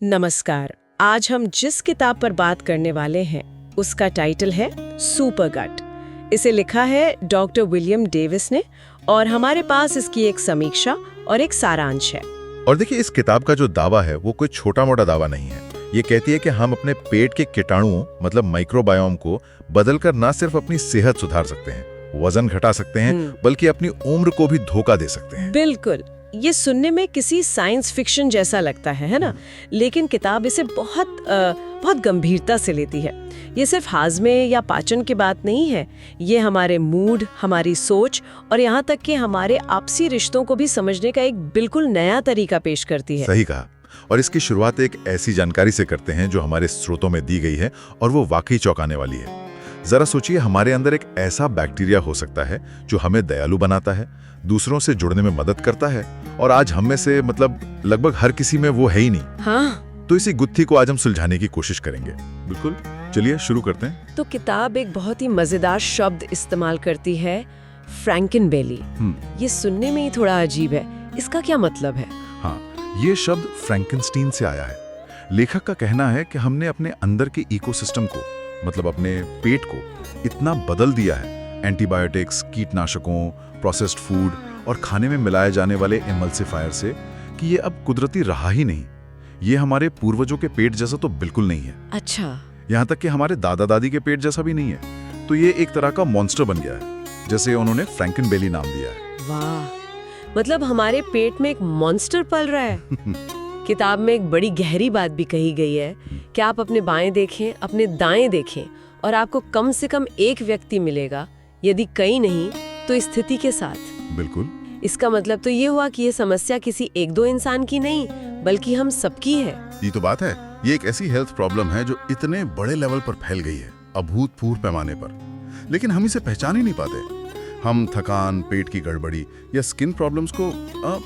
नमस्कार। आज हम जिस किताब पर बात करने वाले हैं उसका टाइटल है सुपर गट। इसे लिखा है डॉक्टर विलियम डेविस ने और हमारे पास इसकी एक समीक्षा और एक सारांश है। और देखिए, इस किताब का जो दावा है वो कोई छोटा मोटा दावा नहीं है। ये कहती है कि हम अपने पेट के कीटाणुओं मतलब माइक्रोबायोम को बदलकर न सिर्फ अपनी सेहत सुधार सकते हैं, वजन घटा सकते हैं, बल्कि अपनी उम्र को भी धोखा दे सकते हैं। बिल्कुल, ये सुनने में किसी साइंस फिक्शन जैसा लगता है ना? लेकिन किताब इसे बहुत गंभीरता से लेती है। ये सिर्फ हाजमे या पाचन की बात नहीं है, ये हमारे मूड, हमारी सोच और यहाँ तक कि हमारे आपसी रिश्तों को भी समझने का एक बिल्कुल नया तरीका पेश करती है। सही कहा। और इसकी शुरुआत एक ऐसी जानकारी से करते हैं जो हमारे स्रोतों में दी गई है और वो वाकई चौंकाने वाली है। जरा सोचिए, हमारे अंदर एक ऐसा बैक्टीरिया हो सकता है जो हमें दयालु बनाता है, दूसरों से जुड़ने में मदद करता है, और आज हम में से लगभग हर किसी में वो है ही नहीं। हाँ। तो इसी गुत्थी को आज हम सुलझाने की कोशिश करेंगे। बिल्कुल, चलिए शुरू करते हैं। तो किताब एक बहुत ही मजेदार शब्द इस्तेमाल करती है, फ्रैंकेनबेली। ये सुनने में ही थोड़ा अजीब है, इसका क्या मतलब है? हाँ, ये शब्द फ्रैंकेनस्टीन से आया है। लेखक का कहना है कि हमने अपने अंदर के इकोसिस्टम को, मतलब अपने पेट को, इतना बदल दिया है एंटीबायोटिक्स, कीटनाशकों, प्रोसेस्ड फूड और खाने में मिलाए जाने वाले एमल्सिफायर से कि ये अब कुदरती रहा ही नहीं। ये हमारे पूर्वजों के पेट जैसा तो बिल्कुल नहीं है। अच्छा। यहाँ तक कि हमारे दादा दादी के पेट जैसा भी नहीं है। तो ये एक तरह का मॉन्स्टर बन गया है, जैसे उन्होंने फ्रैंकेनबेली नाम दिया है। वाह, मतलब हमारे पेट में एक मॉन्स्टर पल रहा है। किताब में एक बड़ी गहरी बात भी कही गई है कि आप अपने बाएं देखें, अपने दाएं देखें और आपको कम से कम एक व्यक्ति मिलेगा, यदि कई नहीं तो इस स्थिति के साथ। बिल्कुल। इसका मतलब तो ये हुआ कि ये समस्या किसी एक दो इंसान की नहीं, बल्कि हम सबकी है। ये तो बात है। ये एक ऐसी हेल्थ प्रॉब्लम है जो इतने बड़े लेवल पर फैल गई है, अभूतपूर्व पैमाने पर, लेकिन हम इसे पहचान ही नहीं पाते। हम थकान, पेट की गड़बड़ी या स्किन प्रॉब्लम्स को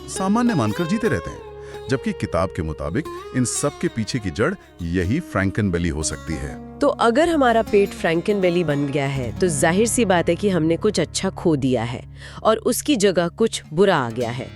सामान्य मानकर जीते रहते हैं, जबकि किताब के मुताबिक इन सब के पीछे की जड़ यही फ्रैंकेनबेली हो सकती है। तो अगर हमारा पेट फ्रैंकेनबेली बन गया है तो जाहिर सी बात है कि हमने कुछ अच्छा खो दिया है और उसकी जगह कुछ बुरा आ गया है।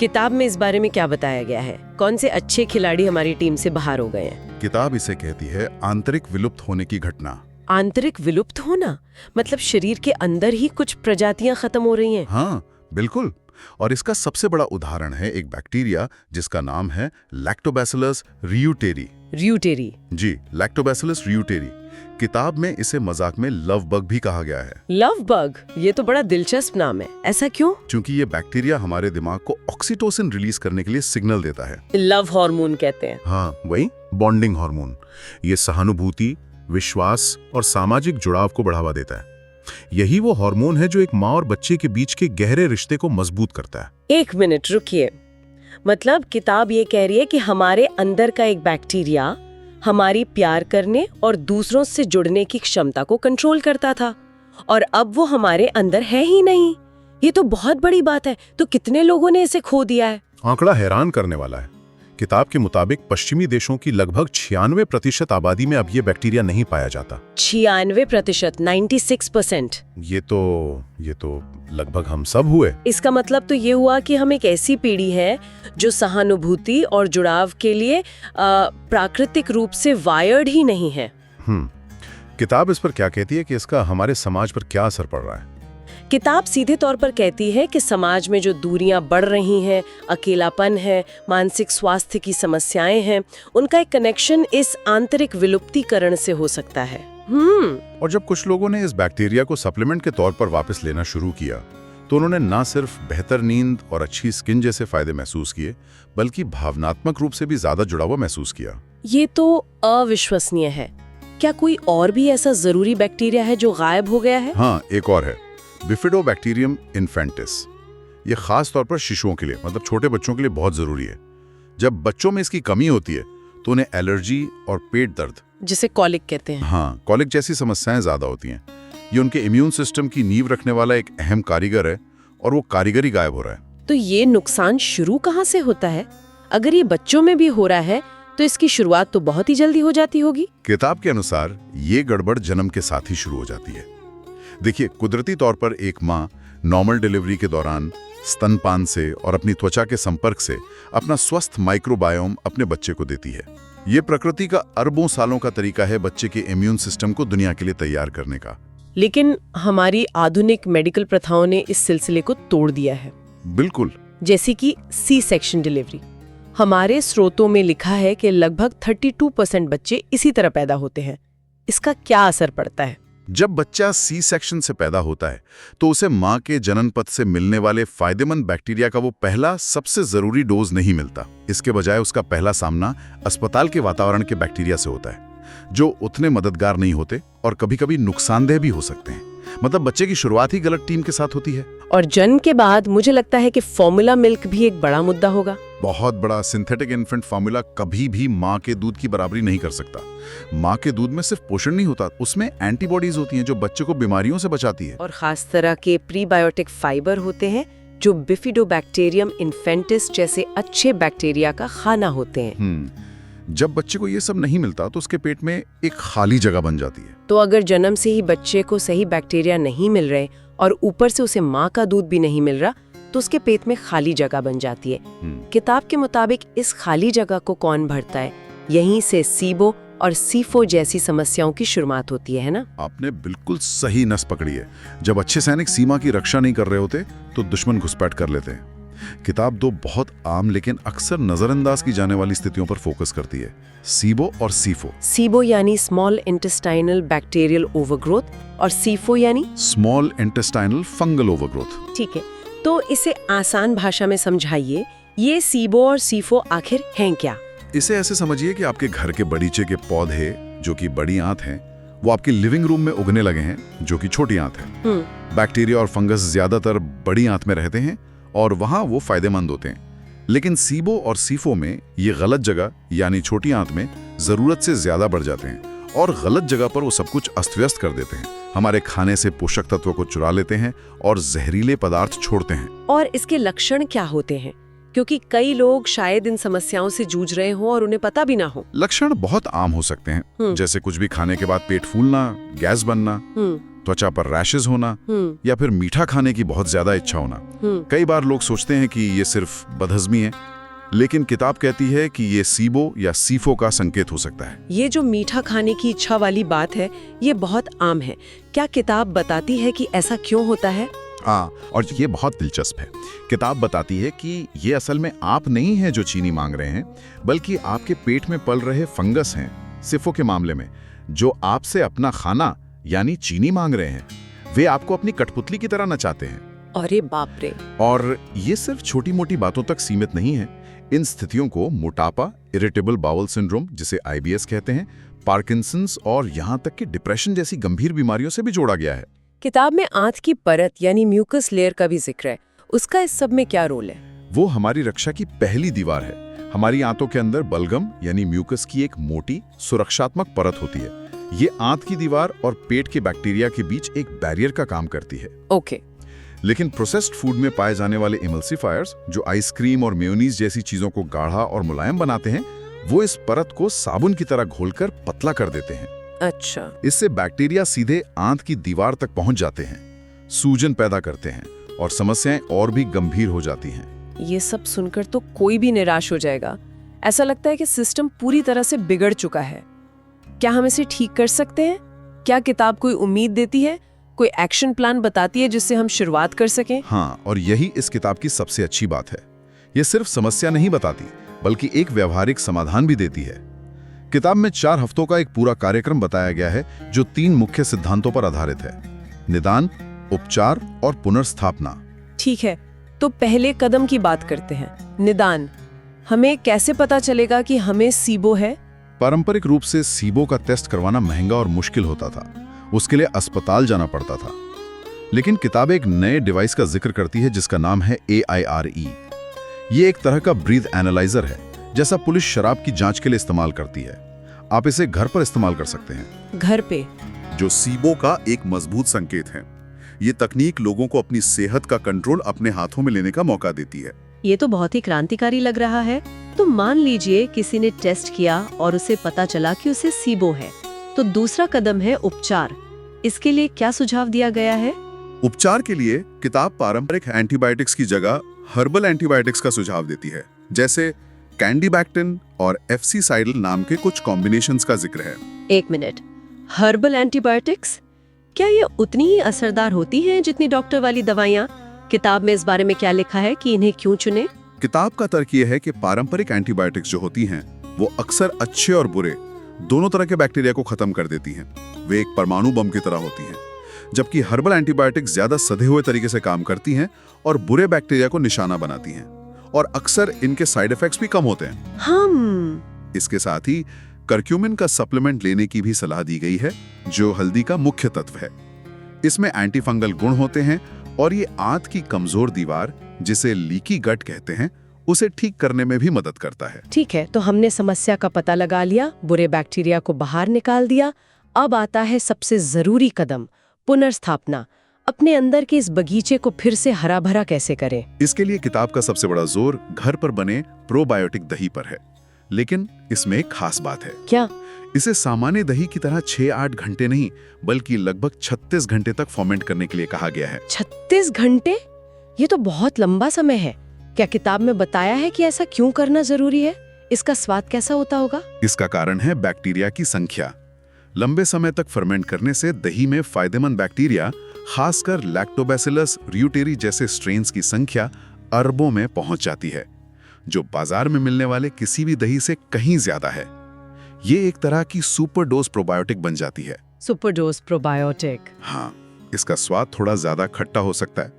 किताब में इस बारे में क्या बताया गया है? कौन से अच्छे खिलाड़ी हमारी टीम से बाहर हो गए हैं? किताब इसे कहती है आंतरिक विलुप्त होने की घटना। आंतरिक विलुप्त होना मतलब शरीर के अंदर ही कुछ प्रजातियां खत्म हो रही हैं? हाँ, बिल्कुल। और इसका सबसे बड़ा उदाहरण है एक बैक्टीरिया जिसका नाम है लैक्टोबैसिलस रियूटेरी। रियूटेरी? जी, लैक्टोबैसिलस रियूटेरी। किताब में इसे मजाक में लव बग भी कहा गया है। Love bug? ये तो बड़ा दिलचस्प नाम है। ऐसा क्यों? क्योंकि ये बैक्टीरिया हमारे दिमाग को ऑक्सीटोसिन रिलीज करने के लिए सिग्नल देता है। लव हार्मोन कहते हैं। हाँ, वही बॉन्डिंग हार्मोन। ये सहानुभूति, विश्वास और सामाजिक जुड़ाव को बढ़ावा देता है। यही वो हार्मोन है जो एक माँ और बच्चे के बीच के गहरे रिश्ते को मजबूत करता है। एक मिनट रुकिए, मतलब किताब ये कह रही है कि हमारे अंदर का एक बैक्टीरिया हमारी प्यार करने और दूसरों से जुड़ने की क्षमता को कंट्रोल करता था, और अब वो हमारे अंदर है ही नहीं। ये तो बहुत बड़ी बात है। तो कितने लोगों ने इसे खो दिया है? आंकड़ा हैरान करने वाला है। किताब के मुताबिक पश्चिमी देशों की लगभग 96% आबादी में अब ये बैक्टीरिया नहीं पाया जाता। 96%? 96%? ये तो लगभग हम सब हुए। इसका मतलब तो ये हुआ कि हम एक ऐसी पीढ़ी है जो सहानुभूति और जुड़ाव के लिए प्राकृतिक रूप से वायर्ड ही नहीं है। किताब इस पर क्या कहती है कि इसका हमारे समाज पर क्या असर पड़ रहा है? किताब सीधे तौर पर कहती है कि समाज में जो दूरियां बढ़ रही हैं, अकेलापन है, मानसिक स्वास्थ्य की समस्याएं हैं, उनका एक कनेक्शन इस आंतरिक विलुप्तीकरण से हो सकता है। और जब कुछ लोगों ने इस बैक्टीरिया को सप्लीमेंट के तौर पर वापस लेना शुरू किया, तो उन्होंने न सिर्फ बेहतर नींद और अच्छी स्किन जैसे फायदे महसूस किए, बल्कि भावनात्मक रूप से भी ज्यादा जुड़ा हुआ महसूस किया। ये तो अविश्वसनीय है। क्या कोई और भी ऐसा जरूरी बैक्टीरिया है जो गायब हो गया है? हाँ, एक और है, बिफिडोबैक्टीरियम इन्फेंटिस। ये खास तौर पर शिशुओं के लिए, मतलब छोटे बच्चों के लिए बहुत जरूरी है। जब बच्चों में इसकी कमी होती है तो उन्हें एलर्जी और पेट दर्द, जिसे कॉलिक कहते हैं, हाँ, कॉलिक जैसी समस्याएं ज्यादा होती हैं। ये उनके इम्यून सिस्टम की नींव रखने वाला एक अहम कारीगर है, और वो कारीगरी गायब हो रहा है। तो ये नुकसान शुरू कहाँ से होता है? अगर ये बच्चों में भी हो रहा है तो इसकी शुरुआत तो बहुत ही जल्दी हो जाती होगी। किताब के अनुसार ये गड़बड़ जन्म के साथ ही शुरू हो जाती है। देखिए, कुदरती तौर पर एक माँ नॉर्मल डिलीवरी के दौरान स्तनपान से और अपनी त्वचा के संपर्क से अपना स्वस्थ माइक्रोबायोम अपने बच्चे को देती है। ये प्रकृति का अरबों सालों का तरीका है बच्चे के इम्यून सिस्टम को दुनिया के लिए तैयार करने का। लेकिन हमारी आधुनिक मेडिकल प्रथाओं ने इस सिलसिले को तोड़ दिया है। बिल्कुल। जैसे कि सी सेक्शन डिलीवरी। हमारे स्रोतों में लिखा है कि लगभग 32% बच्चे इसी तरह पैदा होते हैं। इसका क्या असर पड़ता है? जब बच्चा सी सेक्शन से पैदा होता है तो उसे मां के जनन पथ से मिलने वाले फायदेमंद बैक्टीरिया का वो पहला सबसे जरूरी डोज नहीं मिलता। इसके बजाय उसका पहला सामना अस्पताल के वातावरण के बैक्टीरिया से होता है, जो उतने मददगार नहीं होते और कभी-कभी नुकसानदेह भी हो सकते हैं। मतलब बच्चे की शुरुआत ही गलत टीम के साथ होती है। और जन्म के बाद मुझे लगता है कि फॉर्मूला मिल्क भी एक बड़ा मुद्दा होगा। बहुत बड़ा। सिंथेटिक इन्फेंट फॉर्मूला कभी भी माँ के दूध की बराबरी नहीं कर सकता। माँ के दूध में सिर्फ पोषण नहीं होता, उसमें एंटीबॉडीज होती हैं जो बच्चे को बीमारियों से बचाती है। और खास तरह के प्रीबायोटिक फाइबर होते हैं जो बिफिडोबैक्टीरियम इन्फेंटिस जैसे अच्छे बैक्टीरिया का खाना होते हैं। जब बच्चे को ये सब नहीं मिलता तो उसके पेट में एक खाली जगह बन जाती है। तो अगर जन्म से ही बच्चे को सही बैक्टीरिया नहीं मिल रहे और ऊपर से उसे माँ का दूध भी नहीं मिल रहा तो उसके पेट में खाली जगह बन जाती है। किताब के मुताबिक इस खाली जगह को कौन भरता है? यहीं से सीबो और सीफो जैसी समस्याओं की शुरुआत होती है ना? आपने बिल्कुल सही नस पकड़ी है। जब अच्छे सैनिक सीमा की रक्षा नहीं कर रहे होते तो दुश्मन घुसपैठ कर लेते हैं। किताब दो बहुत आम लेकिन अक्सर नजरअंदाज की जाने वाली स्थितियों पर फोकस करती है, सीबो और सीफो। सीबो यानी स्मॉल इंटेस्टाइनल बैक्टीरियल ओवरग्रोथ और सीफो यानी स्मॉल इंटेस्टाइनल फंगल ओवरग्रोथ। ठीक है, तो इसे आसान भाषा में समझाइए। ये सीबो और सीफो आखिर हैं क्या? इसे ऐसे समझिए कि आपके घर के बगीचे के पौधे जो कि बड़ी आंत हैं, वो आपके लिविंग रूम में उगने लगे हैं जो कि छोटी आंत है। बैक्टीरिया और फंगस ज्यादातर बड़ी आंत में रहते हैं और वहां वो फायदेमंद होते हैं। लेकिन सीबो और सीफो में ये गलत जगह यानी छोटी आंत में जरूरत से ज्यादा बढ़ जाते हैं और गलत जगह पर वो सब कुछ अस्त व्यस्त कर देते हैं। हमारे खाने से पोषक तत्वों को चुरा लेते हैं और जहरीले पदार्थ छोड़ते हैं। और इसके लक्षण क्या होते हैं? क्योंकि कई लोग शायद इन समस्याओं से जूझ रहे हों और उन्हें पता भी ना हो। लक्षण बहुत आम हो सकते हैं, जैसे कुछ भी खाने के बाद पेट फूलना, गैस बनना, त्वचा पर रैशेज होना या फिर मीठा खाने की बहुत ज्यादा इच्छा होना। कई बार लोग सोचते हैं कि ये सिर्फ बदहजमी है, लेकिन किताब कहती है कि ये सीबो या सीफो का संकेत हो सकता है। ये जो मीठा खाने की इच्छा वाली बात है, ये बहुत आम है। क्या किताब बताती है कि ऐसा क्यों होता है? और ये बहुत दिलचस्प है। किताब बताती है कि ये असल में आप नहीं हैं जो चीनी मांग रहे हैं, बल्कि आपके पेट में पल रहे फंगस हैं, सीफो के मामले में, जो आपसे अपना खाना यानी चीनी मांग रहे हैं। वे आपको अपनी कठपुतली की तरह नचाते हैं। अरे बाप रे! और ये सिर्फ छोटी मोटी बातों तक सीमित नहीं है। इन स्थितियों को मोटापा, इरिटेबल बाउल सिंड्रोम जिसे IBS कहते हैं, पार्किंसंस और यहाँ तक कि डिप्रेशन जैसी गंभीर बीमारियों से भी जोड़ा गया है। किताब में आंत की परत यानी म्यूकस लेयर का भी जिक्र है। उसका इस सब में क्या रोल है? वो हमारी रक्षा की पहली दीवार है। हमारी आंतों के अंदर बलगम यानी म्यूकस की एक मोटी सुरक्षात्मक परत होती है। ये आंत की दीवार और पेट के बैक्टीरिया के बीच एक बैरियर का काम करती है। ओके। लेकिन प्रोसेस्ड फूड में पाए जाने वाले इमल्सिफायर्स, जो आइसक्रीम और मेयोनीज जैसी चीजों को गाढ़ा और मुलायम बनाते हैं, वो इस परत को साबुन की तरह घोलकर पतला कर देते हैं। अच्छा। इससे बैक्टीरिया सीधे आंत की दीवार तक पहुंच जाते हैं, सूजन पैदा करते हैं और समस्याएं और भी गंभीर हो जाती हैं। ये सब सुनकर तो कोई भी निराश हो जाएगा। ऐसा लगता है कि सिस्टम पूरी तरह से बिगड़ चुका है। क्या हम इसे ठीक कर सकते हैं? क्या किताब कोई उम्मीद देती है, कोई एक्शन प्लान बताती है जिससे हम शुरुआत कर सकें? हाँ, और यही इस किताब की सबसे अच्छी बात है। ये सिर्फ समस्या नहीं बताती, बल्कि एक व्यवहारिक समाधान भी देती है। किताब में 4 हफ्तों का एक पूरा कार्यक्रम बताया गया है जो 3 मुख्य सिद्धांतों पर आधारित है: निदान, उपचार और पुनर्स्थापना। ठीक है, तो पहले कदम की बात करते हैं। निदान। हमें कैसे पता चलेगा कि हमें सीबो है? पारंपरिक रूप से सीबो का टेस्ट करवाना महंगा और मुश्किल होता था। उसके लिए अस्पताल जाना पड़ता था। लेकिन किताब एक नए डिवाइस का जिक्र करती है जिसका नाम है AIRE। ये एक तरह का ब्रीथ एनालाइजर है, जैसा पुलिस शराब की जांच के लिए इस्तेमाल करती है। आप इसे घर पर इस्तेमाल कर सकते हैं। घर पे? जो सीबो का एक मजबूत संकेत है। ये तकनीक लोगों को अपनी सेहत का कंट्रोल अपने हाथों में लेने का मौका देती है। ये तो बहुत ही क्रांतिकारी लग रहा है। तो मान लीजिए किसी ने टेस्ट किया और उसे पता चला कि उसे सीबो है, तो दूसरा कदम है उपचार। इसके लिए क्या सुझाव दिया गया है? उपचार के लिए किताब पारंपरिक एंटीबायोटिक्स की जगह हर्बल एंटीबायोटिक्स का सुझाव देती है, जैसे कैंडीबैक्टिन और एफसीसाइडल नाम के कुछ कॉम्बिनेशंस का जिक्र है। एक मिनट, हर्बल एंटीबायोटिक्स, क्या ये उतनी ही असरदार होती हैं जितनी डॉक्टर वाली दवाइयाँ? किताब में इस बारे में क्या लिखा है कि इन्हें क्यों चुने? किताब का तर्क ये है कि पारंपरिक एंटीबायोटिक्स जो होती हैं वो अक्सर अच्छे और बुरे दोनों तरह के बैक्टीरिया को खत्म कर देती हैं। वे एक परमाणु बम की तरह होती हैं, जबकि हर्बल एंटीबायोटिक्स ज्यादा सधे हुए तरीके से काम करती हैं और बुरे बैक्टीरिया को निशाना बनाती हैं, और अक्सर इनके साइड इफेक्ट्स भी कम होते हैं। इसके साथ ही करक्यूमिन का सप्लीमेंट लेने की भी सलाह दी गई है, जो हल्दी का मुख्य तत्व है। इसमें एंटी फंगल गुण होते हैं और ये आंत की कमजोर दीवार, जिसे लीकी गट कहते हैं, उसे ठीक करने में भी मदद करता है। ठीक है, तो हमने समस्या का पता लगा लिया, बुरे बैक्टीरिया को बाहर निकाल दिया। अब आता है सबसे जरूरी कदम, पुनर्स्थापना। अपने अंदर के इस बगीचे को फिर से हरा भरा कैसे करें? इसके लिए किताब का सबसे बड़ा जोर घर पर बने प्रोबायोटिक दही पर है, लेकिन इसमें एक खास बात है। क्या? इसे सामान्य दही की तरह 6-8 घंटे नहीं, बल्कि लगभग 36 घंटे तक फर्मेंट करने के लिए कहा गया है। 36 घंटे? ये तो बहुत लंबा समय है। क्या किताब में बताया है कि ऐसा क्यों करना जरूरी है? इसका स्वाद कैसा होता होगा? इसका कारण है बैक्टीरिया की संख्या। लंबे समय तक फर्मेंट करने से दही में फायदेमंद बैक्टीरिया, खासकर लैक्टोबैसिलस रियूटेरी जैसे स्ट्रेन्स की संख्या अरबों में पहुंच जाती है, जो बाजार में मिलने वाले किसी भी दही से कहीं ज्यादा है। ये एक तरह की सुपर डोज प्रोबायोटिक बन जाती है। Super dose probiotic? हाँ, इसका स्वाद थोड़ा ज्यादा खट्टा हो सकता है।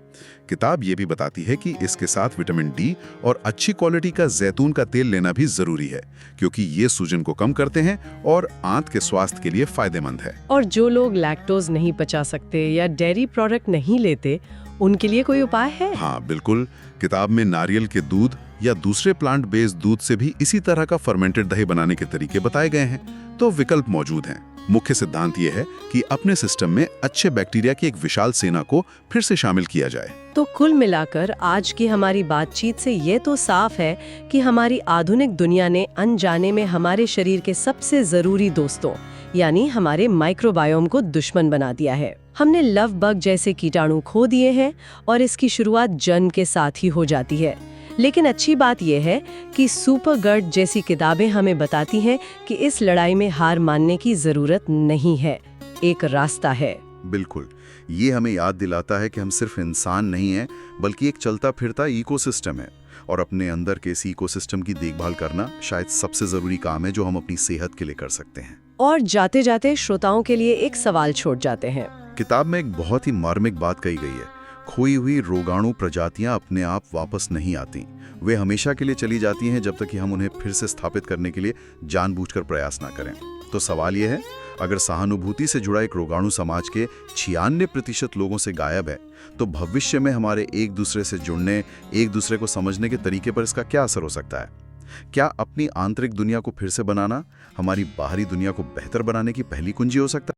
किताब ये भी बताती है कि इसके साथ विटामिन डी और अच्छी क्वालिटी का जैतून का तेल लेना भी जरूरी है, क्योंकि ये सूजन को कम करते हैं और आंत के स्वास्थ्य के लिए फायदेमंद है। और जो लोग लैक्टोज नहीं पचा सकते या डेयरी प्रोडक्ट नहीं लेते, उनके लिए कोई उपाय है? हाँ बिल्कुल, किताब में नारियल के दूध या दूसरे प्लांट बेस्ड दूध से भी इसी तरह का फर्मेंटेड दही बनाने के तरीके बताए गए हैं, तो विकल्प मौजूद हैं। मुख्य सिद्धांत ये है कि अपने सिस्टम में अच्छे बैक्टीरिया की एक विशाल सेना को फिर से शामिल किया जाए। तो कुल मिलाकर आज की हमारी बातचीत से ये तो साफ है कि हमारी आधुनिक दुनिया ने अनजाने में हमारे शरीर के सबसे जरूरी दोस्तों यानी हमारे माइक्रोबायोम को दुश्मन बना दिया है। हमने लव बग जैसे कीटाणु खो दिए हैं और इसकी शुरुआत जन्म के साथ ही हो जाती है। लेकिन अच्छी बात यह है कि सुपर गर्ड जैसी किताबें हमें बताती हैं कि इस लड़ाई में हार मानने की जरूरत नहीं है, एक रास्ता है। बिल्कुल, ये हमें याद दिलाता है कि हम सिर्फ इंसान नहीं हैं, बल्कि एक चलता फिरता इकोसिस्टम है, और अपने अंदर के इस इकोसिस्टम की देखभाल करना शायद सबसे जरूरी काम है जो हम अपनी सेहत के लिए कर सकते हैं। और जाते जाते श्रोताओं के लिए एक सवाल छोड़ जाते हैं। किताब में एक बहुत ही मार्मिक बात कही गई है। खोई हुई रोगाणु प्रजातियां अपने आप वापस नहीं आती, वे हमेशा के लिए चली जाती हैं जब तक कि हम उन्हें फिर से स्थापित करने के लिए जानबूझकर प्रयास ना करें। तो सवाल यह है, अगर सहानुभूति से जुड़ा एक रोगाणु समाज के 96% लोगों से गायब है, तो भविष्य में हमारे एक दूसरे से जुड़ने, एक दूसरे को समझने के तरीके पर इसका क्या असर हो सकता है? क्या अपनी आंतरिक दुनिया को फिर से बनाना हमारी बाहरी दुनिया को बेहतर बनाने की पहली कुंजी हो सकता है?